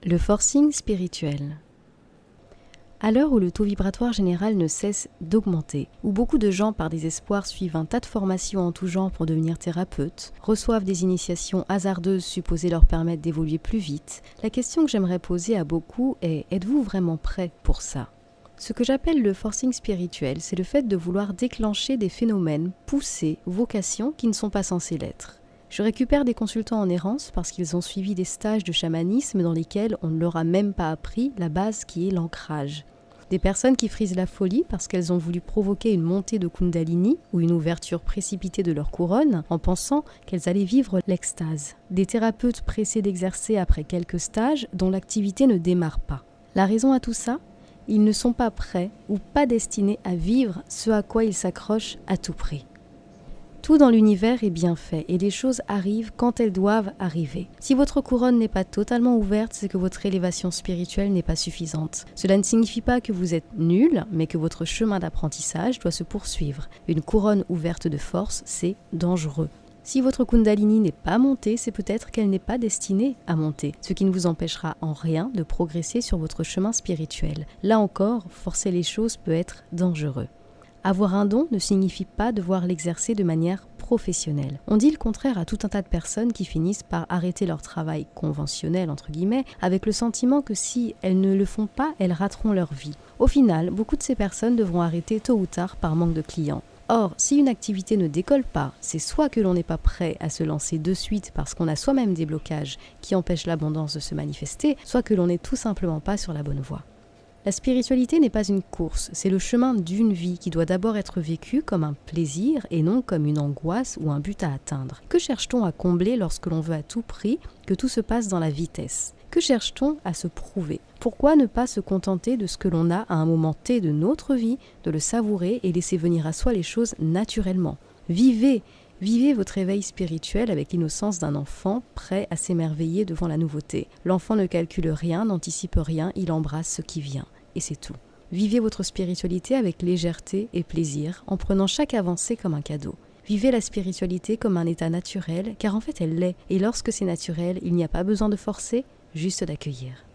Le forcing spirituel. À l'heure où le taux vibratoire général ne cesse d'augmenter, où beaucoup de gens par désespoir suivent un tas de formations en tout genre pour devenir thérapeutes, reçoivent des initiations hasardeuses supposées leur permettre d'évoluer plus vite, la question que j'aimerais poser à beaucoup est: êtes-vous vraiment prêt pour ça ? Ce que j'appelle le forcing spirituel, c'est le fait de vouloir déclencher des phénomènes, poussées, vocations qui ne sont pas censées l'être. Je récupère des consultants en errance parce qu'ils ont suivi des stages de chamanisme dans lesquels on ne leur a même pas appris la base qui est l'ancrage. Des personnes qui frisent la folie parce qu'elles ont voulu provoquer une montée de Kundalini ou une ouverture précipitée de leur couronne en pensant qu'elles allaient vivre l'extase. Des thérapeutes pressés d'exercer après quelques stages dont l'activité ne démarre pas. La raison à tout ça ? Ils ne sont pas prêts ou pas destinés à vivre ce à quoi ils s'accrochent à tout prix. Tout dans l'univers est bien fait et les choses arrivent quand elles doivent arriver. Si votre couronne n'est pas totalement ouverte, c'est que votre élévation spirituelle n'est pas suffisante. Cela ne signifie pas que vous êtes nul, mais que votre chemin d'apprentissage doit se poursuivre. Une couronne ouverte de force, c'est dangereux. Si votre Kundalini n'est pas montée, c'est peut-être qu'elle n'est pas destinée à monter, ce qui ne vous empêchera en rien de progresser sur votre chemin spirituel. Là encore, forcer les choses peut être dangereux. Avoir un don ne signifie pas devoir l'exercer de manière professionnelle. On dit le contraire à tout un tas de personnes qui finissent par arrêter leur travail conventionnel, entre guillemets, avec le sentiment que si elles ne le font pas, elles rateront leur vie. Au final, beaucoup de ces personnes devront arrêter tôt ou tard par manque de clients. Or, si une activité ne décolle pas, c'est soit que l'on n'est pas prêt à se lancer de suite parce qu'on a soi-même des blocages qui empêchent l'abondance de se manifester, soit que l'on n'est tout simplement pas sur la bonne voie. La spiritualité n'est pas une course, c'est le chemin d'une vie qui doit d'abord être vécu comme un plaisir et non comme une angoisse ou un but à atteindre. Que cherche-t-on à combler lorsque l'on veut à tout prix que tout se passe dans la vitesse ? Que cherche-t-on à se prouver ? Pourquoi ne pas se contenter de ce que l'on a à un moment T de notre vie, de le savourer et laisser venir à soi les choses naturellement ? Vivez votre éveil spirituel avec l'innocence d'un enfant prêt à s'émerveiller devant la nouveauté. L'enfant ne calcule rien, n'anticipe rien, il embrasse ce qui vient. Et c'est tout. Vivez votre spiritualité avec légèreté et plaisir, en prenant chaque avancée comme un cadeau. Vivez la spiritualité comme un état naturel, car en fait elle l'est. Et lorsque c'est naturel, il n'y a pas besoin de forcer, juste d'accueillir.